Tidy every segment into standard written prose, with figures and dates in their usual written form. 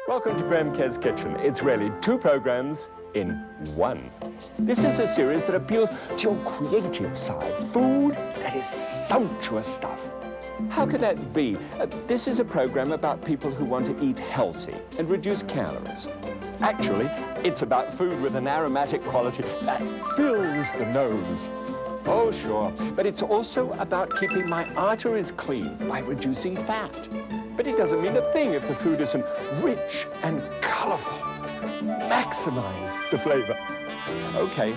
Welcome to Graham Kerr's Kitchen. It's really two programs in one. This is a series that appeals to your creative side. Food that is sumptuous stuff. How could that be? This is a program about people who want to eat healthy and reduce calories. Actually, it's about food with an aromatic quality that fills the nose. Oh, sure. But it's also about keeping my arteries clean by reducing fat. But it doesn't mean a thing if the food isn't rich and colorful. Maximize the flavor. Okay,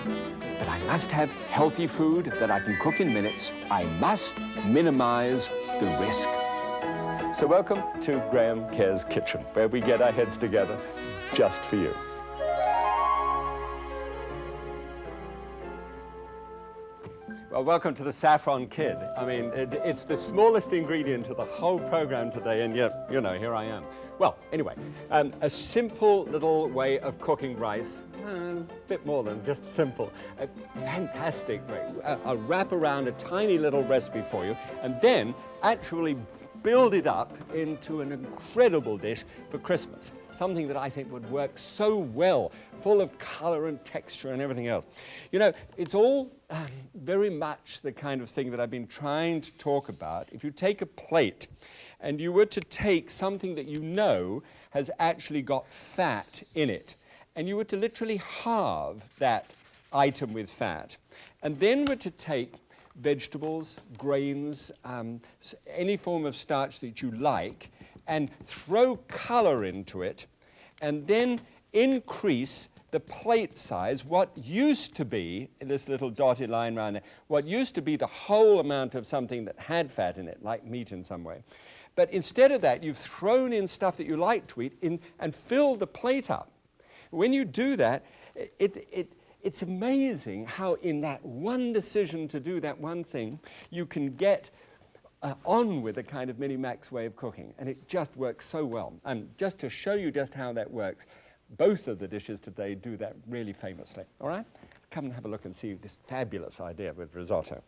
but I must have healthy food that I can cook in minutes. I must minimize the risk. So welcome to Graham Kerr's Kitchen, where we get our heads together just for you. Well, welcome to the Saffron Kid. I mean, it's the smallest ingredient of the whole program today, and yet, you know, here I am. Well, anyway, a simple little way of cooking rice, a bit more than just simple, a fantastic way. I'll wrap around a tiny little recipe for you, and then actually build it up into an incredible dish for Christmas. Something that I think would work so well, full of color and texture and everything else. You know, it's all very much the kind of thing that I've been trying to talk about. If you take a plate and you were to take something that you know has actually got fat in it, and you were to literally halve that item with fat, and then were to take vegetables, grains, any form of starch that you like, and throw color into it, and then increase the plate size, what used to be, this little dotted line around there, what used to be the whole amount of something that had fat in it, like meat in some way. But instead of that, you've thrown in stuff that you like to eat and filled the plate up. When you do that, it's amazing how in that one decision to do that one thing, you can get on with a kind of Minimax way of cooking. And it just works so well. And just to show you just how that works, both of the dishes today do that really famously. All right? Come and have a look and see this fabulous idea with risotto.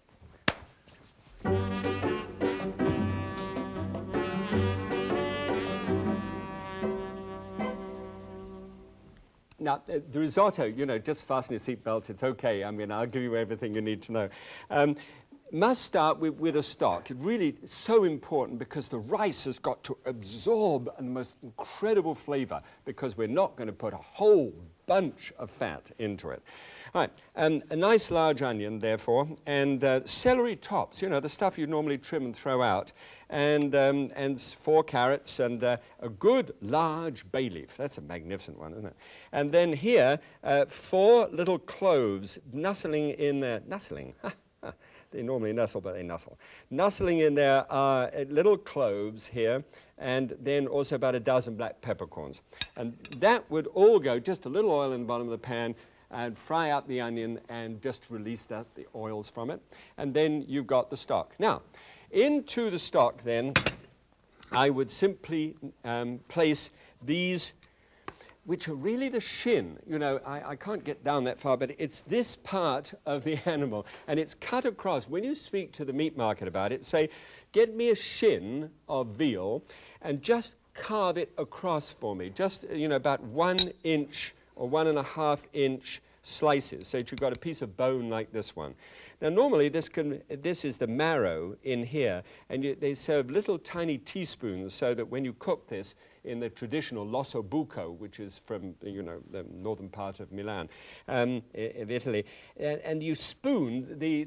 Now, the risotto, you know, just fasten your seatbelts, it's okay. I mean, I'll give you everything you need to know. Must start with a stock. It's really so important because the rice has got to absorb the most incredible flavor because we're not going to put a whole bunch of fat into it. All right, a nice large onion, therefore, and celery tops, you know, the stuff you normally trim and throw out, and 4 carrots and a good large bay leaf. That's a magnificent one, isn't it? And then here, 4 little cloves nestling in there. Nestling? They normally nestle, but they nuzzle. Nestling in there are little cloves here, and then also about a dozen black peppercorns. And that would all go, just a little oil in the bottom of the pan, and fry out the onion and just release the oils from it. And then you've got the stock. Now, into the stock then, I would simply place these, which are really the shin. You know, I can't get down that far, but it's this part of the animal, and it's cut across. When you speak to the meat market about it, say, get me a shin of veal, and just carve it across for me, just, you know, about 1 inch or 1.5 inch slices, so that you've got a piece of bone like this one. Now, normally, this is the marrow in here, and they serve little tiny teaspoons so that when you cook this in the traditional l'osso buco, which is from, you know, the northern part of Milan, of Italy, and you spoon the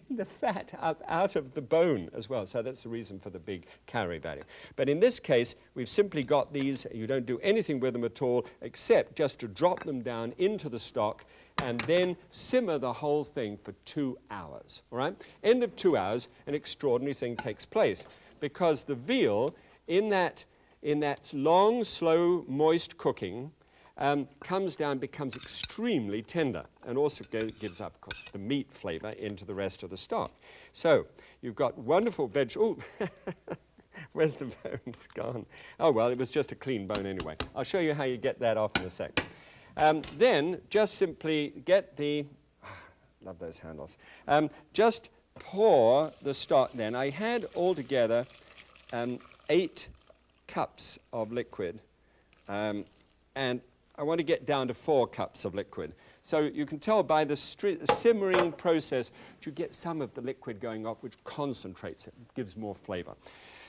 the fat up out of the bone as well. So that's the reason for the big calorie value. But in this case, we've simply got these. You don't do anything with them at all, except just to drop them down into the stock and then simmer the whole thing for 2 hours, all right? End of 2 hours, an extraordinary thing takes place, because the veal, in that long, slow, moist cooking, comes down, becomes extremely tender, and also gives up, of course, the meat flavor into the rest of the stock. So you've got wonderful oh, where's the bone? It's gone. Oh, well, it was just a clean bone anyway. I'll show you how you get that off in a sec. Then just simply get the, love those handles, just pour the stock then. I had altogether 8 cups of liquid and I want to get down to 4 cups of liquid. So you can tell by the simmering process that you get some of the liquid going off, which concentrates it, gives more flavor.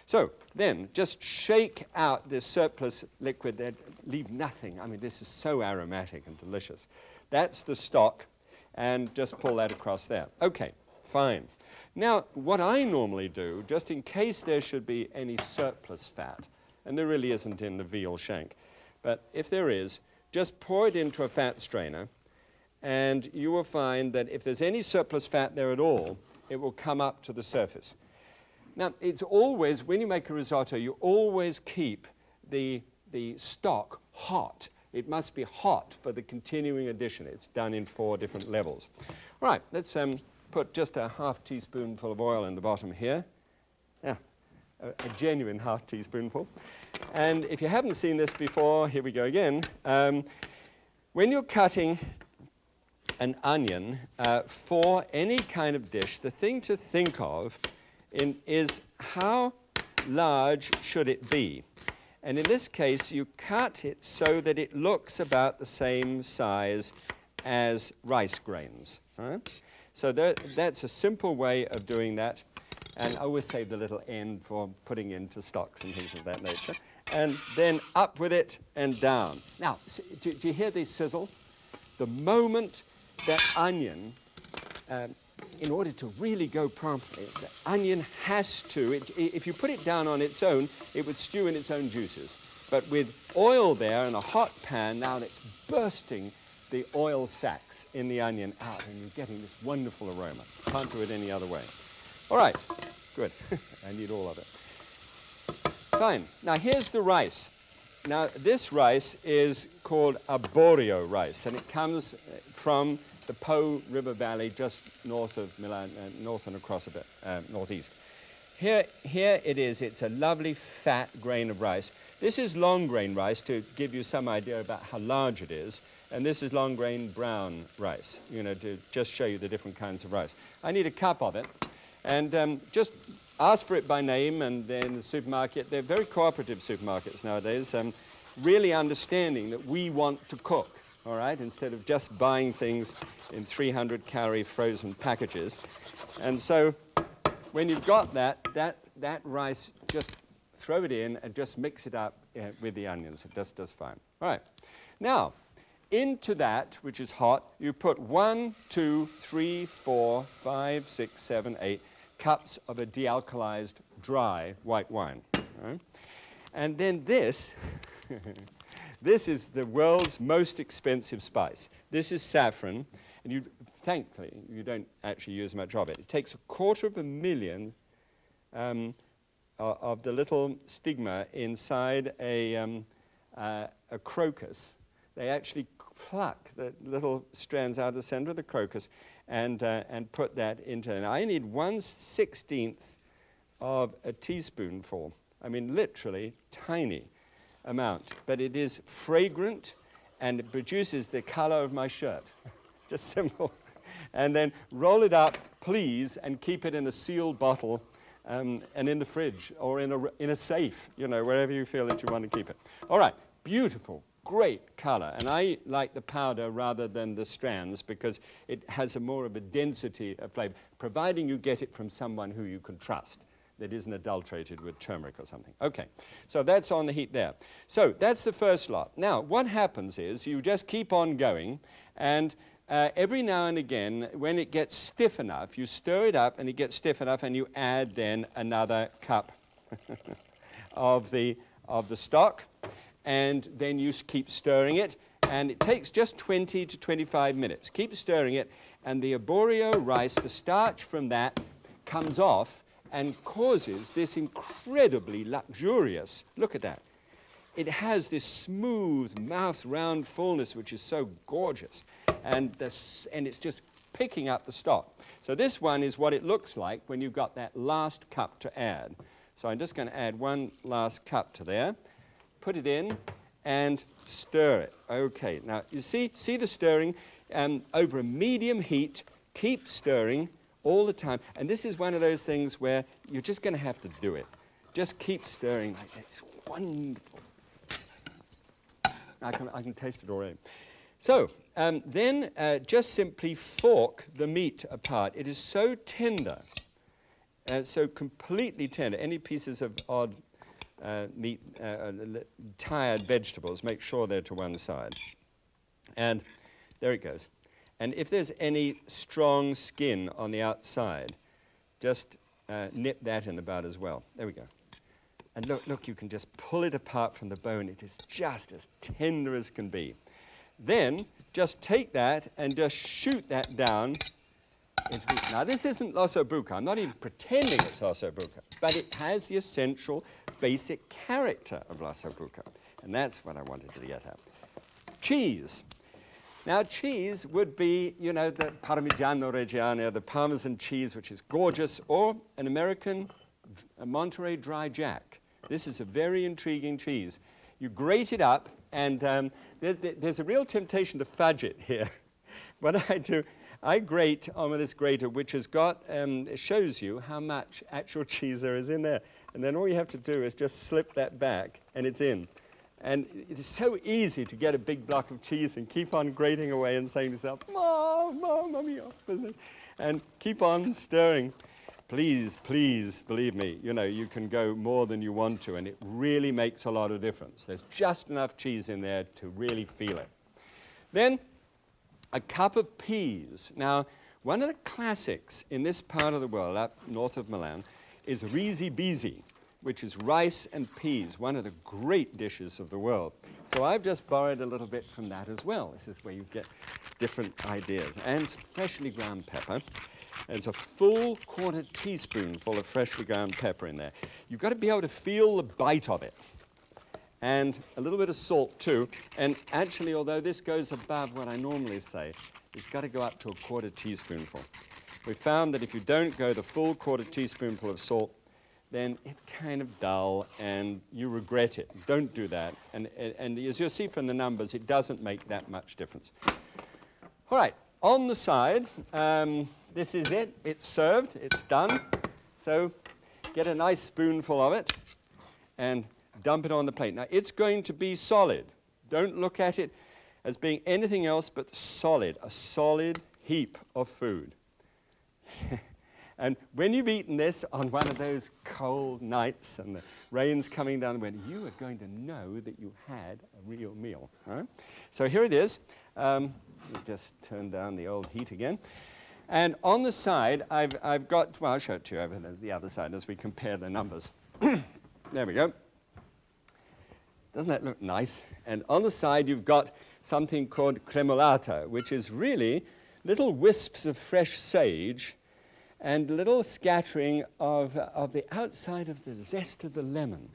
So then just shake out this surplus liquid there, leave nothing. I mean, this is so aromatic and delicious. That's the stock, and just pull that across there. Okay, fine. Now, what I normally do, just in case there should be any surplus fat, and there really isn't in the veal shank, but if there is, just pour it into a fat strainer, and you will find that if there's any surplus fat there at all, it will come up to the surface. Now, it's always, when you make a risotto, you always keep the stock hot. It must be hot for the continuing addition. It's done in 4 different levels. All right, let's put just a half teaspoonful of oil in the bottom here. Yeah, a genuine half teaspoonful. And if you haven't seen this before, here we go again. When you're cutting an onion for any kind of dish, the thing to think of is how large should it be? And in this case, you cut it so that it looks about the same size as rice grains. Right? So that's a simple way of doing that. And I always save the little end for putting into stocks and things of that nature. And then up with it and down. Now, do you hear the sizzle? The moment that onion, in order to really go properly, the onion has to, if you put it down on its own, it would stew in its own juices. But with oil there and a hot pan, now it's bursting the oil sacs in the onion out, and you're getting this wonderful aroma. Can't do it any other way. All right, good. I need all of it. Fine. Now here's the rice. Now this rice is called Arborio rice, and it comes from the Po River Valley just north of Milan, north and across a bit, northeast. Here it is. It's a lovely fat grain of rice. This is long grain rice to give you some idea about how large it is, and this is long grain brown rice, you know, to just show you the different kinds of rice. I need a cup of it, and just ask for it by name, and then the supermarket, they're very cooperative supermarkets nowadays, really understanding that we want to cook, all right, instead of just buying things in 300-calorie frozen packages. And so when you've got that rice, just throw it in and just mix it up with the onions. It just does fine. All right. Now, into that, which is hot, you put 1, 2, 3, 4, 5, 6, 7, 8 cups of a dealkalized dry white wine. Right? And then this, this is the world's most expensive spice. This is saffron, and thankfully, you don't actually use much of it. It takes 250,000 of the little stigma inside a crocus. They actually pluck the little strands out of the center of the crocus and put that into it. I need 1/16 of a teaspoonful. I mean, literally tiny amount, but it is fragrant and it produces the color of my shirt. Just simple. And then roll it up, please, and keep it in a sealed bottle and in the fridge or in a safe, you know, wherever you feel that you want to keep it. All right, beautiful. Great color, and I like the powder rather than the strands because it has more of a density of flavor, providing you get it from someone who you can trust that isn't adulterated with turmeric or something. Okay, so that's on the heat there. So that's the first lot. Now, what happens is you just keep on going, and every now and again, when it gets stiff enough, you stir it up, and it gets stiff enough, and you add then another cup of the stock. And then you keep stirring it, and it takes just 20 to 25 minutes. Keep stirring it, and the arborio rice, the starch from that, comes off and causes this incredibly luxurious, look at that. It has this smooth mouth round fullness, which is so gorgeous, and it's just picking up the stock. So this one is what it looks like when you've got that last cup to add. So I'm just going to add one last cup to there. Put it in and stir it. Okay, now you see the stirring over a medium heat. Keep stirring all the time. And this is one of those things where you're just going to have to do it. Just keep stirring like that. It's wonderful. I can taste it already. So then just simply fork the meat apart. It is so tender, so completely tender. Any pieces of odd meat, tired vegetables, make sure they're to one side. And there it goes. And if there's any strong skin on the outside, just nip that in the bud as well. There we go. And look, you can just pull it apart from the bone. It is just as tender as can be. Then just take that and just shoot that down into meat. Now, this isn't ossobuco. I'm not even pretending it's ossobuco, but it has the essential basic character of ossobuco. And that's what I wanted to get at. Cheese. Now, cheese would be, you know, the Parmigiano Reggiano, the Parmesan cheese, which is gorgeous, or an American Monterey Dry Jack. This is a very intriguing cheese. You grate it up, and there's a real temptation to fudge it here. What I do, I grate on this grater, which has got, it shows you how much actual cheese there is in there. And then all you have to do is just slip that back, and it's in. And it is so easy to get a big block of cheese and keep on grating away and saying to yourself, Mamma mia, and keep on stirring. Please, please, believe me, you know, you can go more than you want to, and it really makes a lot of difference. There's just enough cheese in there to really feel it. Then, a cup of peas. Now, one of the classics in this part of the world, up north of Milan, is risi bisi, which is rice and peas, one of the great dishes of the world. So I've just borrowed a little bit from that as well. This is where you get different ideas. And freshly ground pepper. There's a full quarter teaspoonful of freshly ground pepper in there. You've got to be able to feel the bite of it. And a little bit of salt too. And actually, although this goes above what I normally say, it's got to go up to a quarter teaspoonful. We found that if you don't go the full quarter teaspoonful of salt, then it's kind of dull and you regret it. Don't do that. And as you'll see from the numbers, it doesn't make that much difference. All right, on the side, this is it. It's served. It's done. So get a nice spoonful of it and dump it on the plate. Now, it's going to be solid. Don't look at it as being anything else but solid, a solid heap of food. And when you've eaten this on one of those cold nights and the rain's coming down, you are going to know that you had a real meal. Right? So here it is. We'll just turn down the old heat again. And on the side, I've got, well, I'll show it to you over the other side as we compare the numbers. There we go. Doesn't that look nice? And on the side, you've got something called cremolata, which is really little wisps of fresh sage and little scattering of the outside of the zest of the lemon,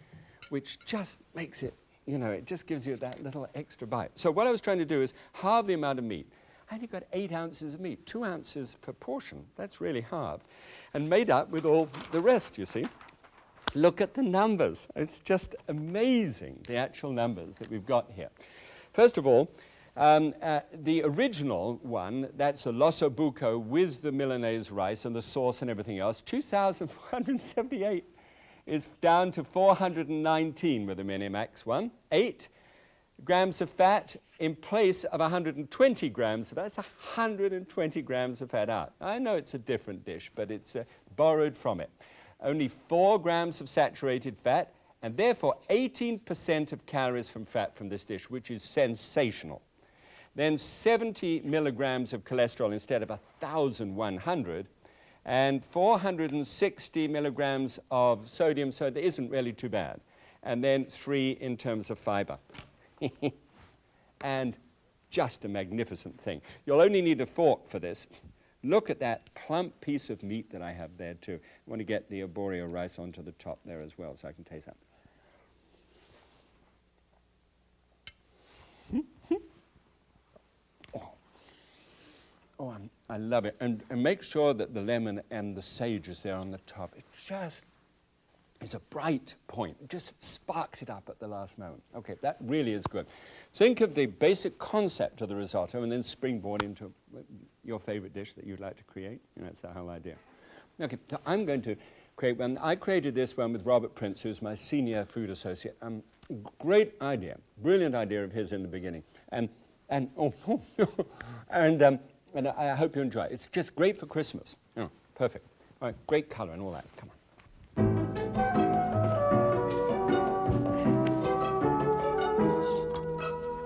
which just makes it, you know, it just gives you that little extra bite. So what I was trying to do is halve the amount of meat. I only got 8 ounces of meat, 2 ounces per portion. That's really halved. And made up with all the rest, you see. Look at the numbers. It's just amazing, the actual numbers that we've got here. First of all, the original one, that's a l'ossobuco with the Milanese rice and the sauce and everything else, 2,478 is down to 419 with the Minimax one. 8 grams of fat in place of 120 grams of fat. That's 120 grams of fat out. I know it's a different dish, but it's borrowed from it. Only 4 grams of saturated fat, and therefore 18% of calories from fat from this dish, which is sensational. Then 70 milligrams of cholesterol instead of 1,100, and 460 milligrams of sodium, so it isn't really too bad. And then 3 in terms of fiber. And just a magnificent thing. You'll only need a fork for this. Look at that plump piece of meat that I have there too. I want to get the arborio rice onto the top there as well so I can taste that. Oh, I love it. And make sure that the lemon and the sage is there on the top. It just is a bright point. It just sparks it up at the last moment. Okay, that really is good. Think of the basic concept of the risotto and then springboard into your favorite dish that you'd like to create. You know, that's the whole idea. Okay, so I'm going to create one. I created this one with Robert Prince, who's my senior food associate. Great idea, brilliant idea of his in the beginning. And I hope you enjoy it. It's just great for Christmas. Oh, perfect. All right, great color and all that. Come on.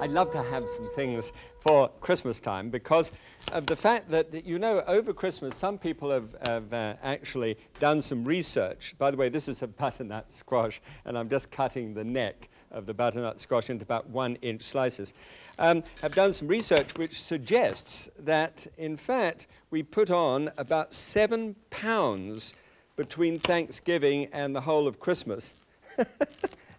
I'd love to have some things for Christmas time because of the fact that, you know, over Christmas, some people have actually done some research. By the way, this is a butternut squash, and I'm just cutting the neck of the butternut squash into about 1-inch slices. Have done some research which suggests that, in fact, we put on about 7 pounds between Thanksgiving and the whole of Christmas.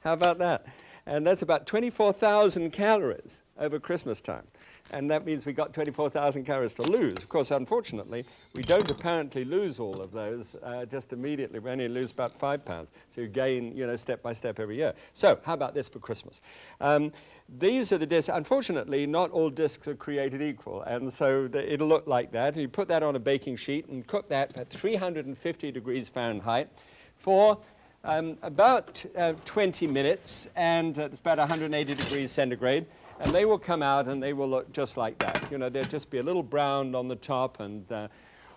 How about that? And that's about 24,000 calories over Christmas time. And that means we got 24,000 calories to lose. Of course, unfortunately, we don't apparently lose all of those just immediately. We only lose about 5 pounds. So you gain, you know, step by step every year. So how about this for Christmas? These are the discs. Unfortunately, not all discs are created equal. And so it'll look like that. And you put that on a baking sheet and cook that at 350 degrees Fahrenheit for about 20 minutes, and it's about 180 degrees centigrade, and they will come out and they will look just like that. You know, they'll just be a little browned on the top and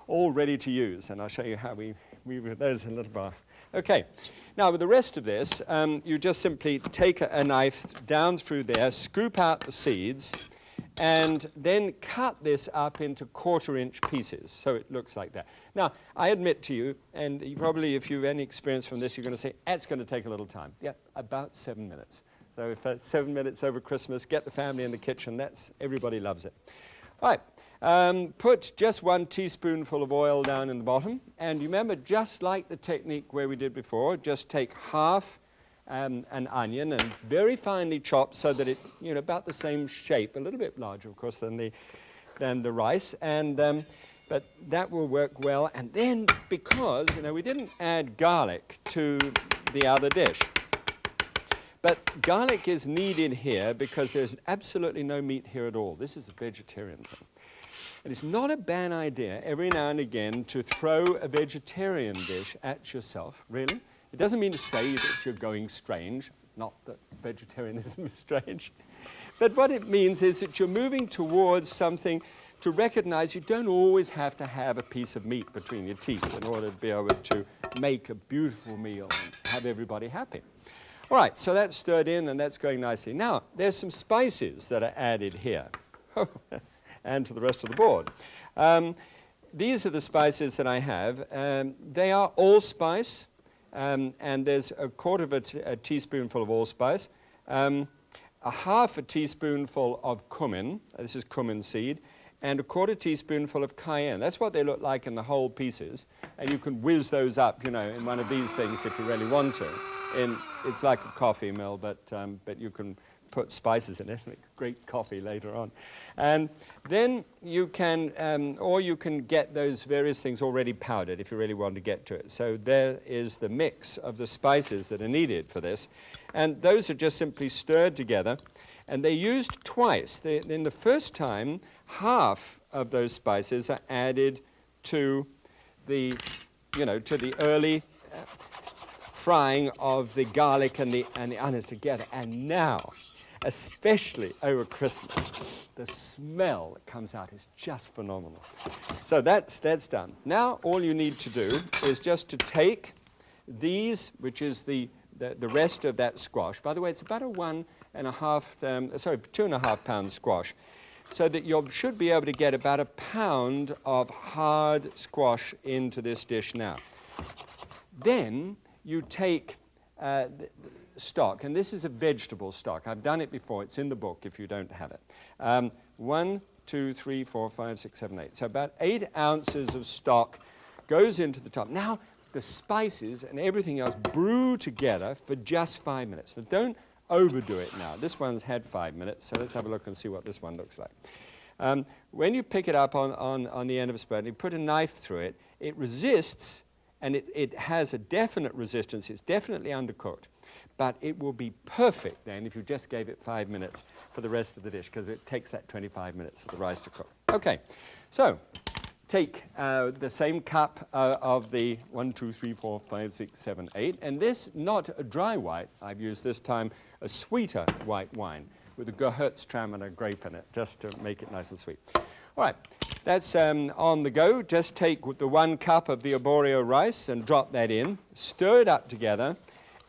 all ready to use. And I'll show you how we those in a little while. Okay, now with the rest of this, you just simply take a knife down through there, scoop out the seeds, and then cut this up into 1/4-inch pieces, so it looks like that. Now, I admit to you, and you probably, if you've any experience from this, you're going to say, it's going to take a little time. Yeah, about 7 minutes. So if 7 minutes over Christmas, get the family in the kitchen, everybody loves it. All right, put just 1 teaspoonful of oil down in the bottom, and remember, just like the technique where we did before, just take half an onion and very finely chopped so that it, you know, about the same shape, a little bit larger, of course, than the rice, and but that will work well. And then, because, you know, we didn't add garlic to the other dish, but garlic is needed here because there's absolutely no meat here at all. This is a vegetarian thing. And it's not a bad idea every now and again to throw a vegetarian dish at yourself, really. It doesn't mean to say that you're going strange, not that vegetarianism is strange, but what it means is that you're moving towards something to recognize you don't always have to have a piece of meat between your teeth in order to be able to make a beautiful meal and have everybody happy. All right, so that's stirred in and that's going nicely. Now, there's some spices that are added here and to the rest of the board. These are the spices that I have. They are allspice. And there's 1/4 teaspoonful of allspice, a 1/2 teaspoonful of cumin, this is cumin seed, and a 1/4 teaspoonful of cayenne. That's what they look like in the whole pieces, and you can whiz those up, you know, in one of these things if you really want to. It's like a coffee mill, but you can put spices in it, make great coffee later on. And then you can, or you can get those various things already powdered if you really want to get to it. So there is the mix of the spices that are needed for this. And those are just simply stirred together, and they're used twice. In the first time, half of those spices are added to the, you know, to the early frying of the garlic and the onions together. And now, especially over Christmas, the smell that comes out is just phenomenal. So that's done. Now all you need to do is just to take these, which is the rest of that squash. By the way, it's about a 2.5 pound squash, so that you should be able to get about 1 pound of hard squash into this dish now. Then you take stock, and this is a vegetable stock. I've done it before. It's in the book if you don't have it. 1, 2, 3, 4, 5, 6, 7, 8. So about 8 ounces of stock goes into the top. Now, the spices and everything else brew together for just 5 minutes. So don't overdo it now. This one's had 5 minutes, so let's have a look and see what this one looks like. When you pick it up on the end of a spoon, you put a knife through it, it resists, and it has a definite resistance. It's definitely undercooked. But it will be perfect then if you just gave it 5 minutes for the rest of the dish, because it takes that 25 minutes for the rice to cook. Okay, so take the same cup of the 1, 2, 3, 4, 5, 6, 7, 8, and this, not a dry white, I've used this time a sweeter white wine with a Gewürztraminer grape in it, just to make it nice and sweet. All right, that's on the go. Just take the 1 cup of the Arborio rice and drop that in, stir it up together,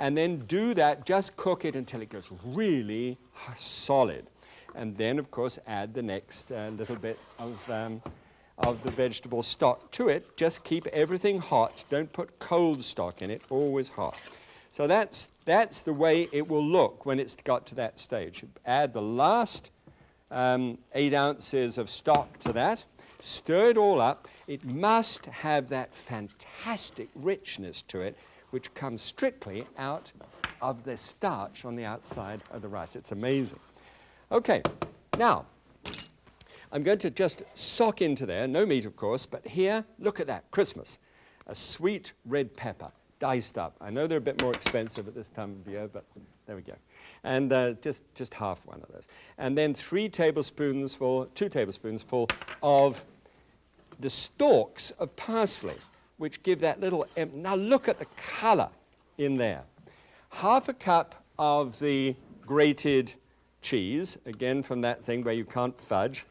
and then do that, just cook it until it goes really solid. And then, of course, add the next little bit of the vegetable stock to it. Just keep everything hot. Don't put cold stock in it, always hot. So that's the way it will look when it's got to that stage. Add the last 8 ounces of stock to that. Stir it all up. It must have that fantastic richness to it, which comes strictly out of the starch on the outside of the rice. It's amazing. Okay, now, I'm going to just sock into there, no meat of course, but here, look at that, Christmas. A sweet red pepper, diced up. I know they're a bit more expensive at this time of year, but there we go. And just half one of those. And then 2 tablespoons full of the stalks of parsley, which give that little, now look at the color in there. Half a cup of the grated cheese, again from that thing where you can't fudge,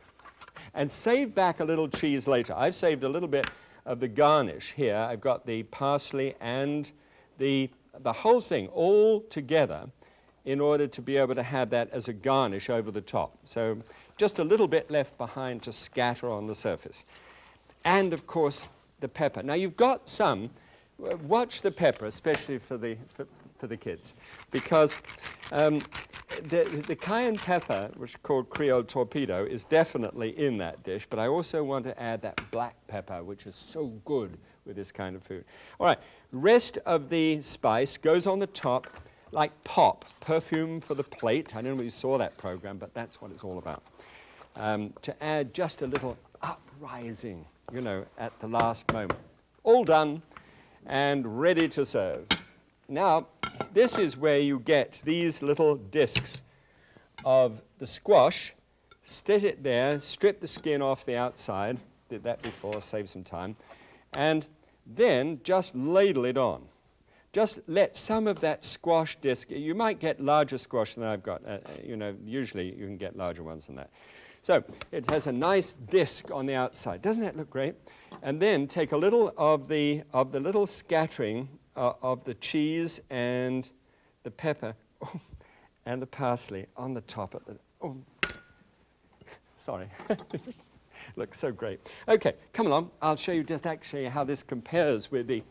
and save back a little cheese later. I've saved a little bit of the garnish here. I've got the parsley and the whole thing all together in order to be able to have that as a garnish over the top. So just a little bit left behind to scatter on the surface. And of course, the pepper. Now you've got some, watch the pepper, especially for the kids, because the cayenne pepper, which is called Creole torpedo, is definitely in that dish, but I also want to add that black pepper, which is so good with this kind of food. All right, rest of the spice goes on the top like pop, perfume for the plate. I don't know if you saw that program, but that's what it's all about. To add just a little uprising, you know, at the last moment. All done and ready to serve. Now, this is where you get these little discs of the squash. Stick it there, strip the skin off the outside. Did that before, save some time. And then just ladle it on. Just let some of that squash disc, you might get larger squash than I've got. You know, usually you can get larger ones than that. So it has a nice disc on the outside. Doesn't that look great? And then take a little of the little scattering of the cheese and the pepper and the parsley on the top of the, sorry. Looks so great. Okay, come along. I'll show you just actually how this compares with the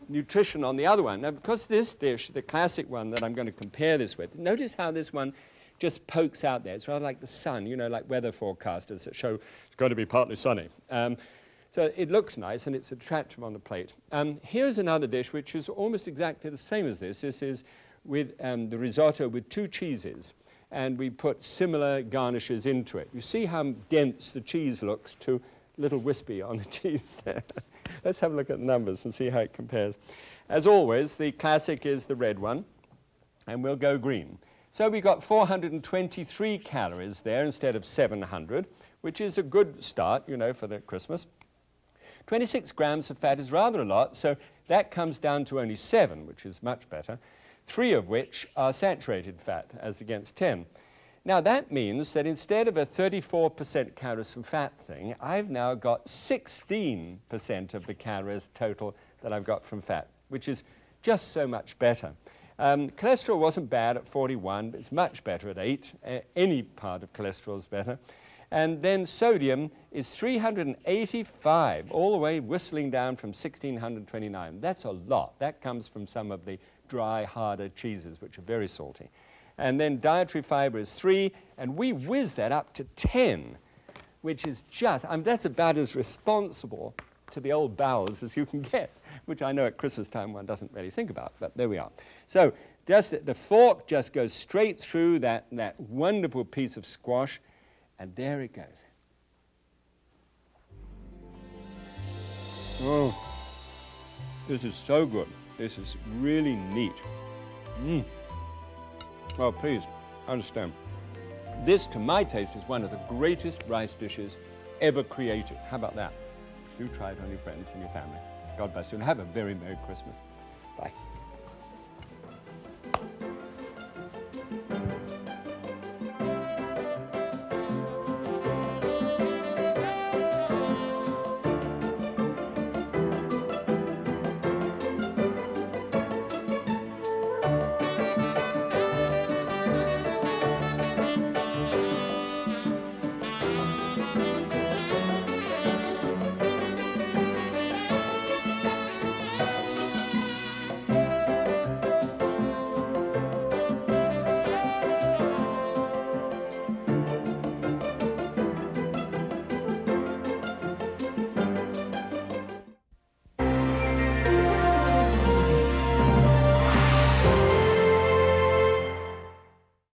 nutrition on the other one. Now, because this dish, the classic one that I'm going to compare this with, notice how this one just pokes out there. It's rather like the sun, you know, like weather forecasters that show it's going to be partly sunny. So it looks nice and it's attractive on the plate. Here's another dish which is almost exactly the same as this. This is with the risotto with 2 cheeses. And we put similar garnishes into it. You see how dense the cheese looks to little wispy on the cheese there. Let's have a look at the numbers and see how it compares. As always, the classic is the red one, and we'll go green. So we got 423 calories there instead of 700, which is a good start, you know, for the Christmas. 26 grams of fat is rather a lot, so that comes down to only 7, which is much better, 3 of which are saturated fat, as against 10. Now that means that instead of a 34% calories from fat thing, I've now got 16% of the calories total that I've got from fat, which is just so much better. Cholesterol wasn't bad at 41, but it's much better at 8. Any part of cholesterol is better. And then sodium is 385, all the way whistling down from 1,629. That's a lot. That comes from some of the dry, harder cheeses, which are very salty. And then dietary fiber is 3, and we whiz that up to 10, which is just, that's about as responsible to the old bowels as you can get, which I know at Christmas time one doesn't really think about, but there we are. So just the fork just goes straight through that wonderful piece of squash, and there it goes. Oh, this is so good. This is really neat. Well, please understand. This, to my taste, is one of the greatest rice dishes ever created. How about that? do try it on your friends and your family. God bless you, and have a very Merry Christmas. Bye.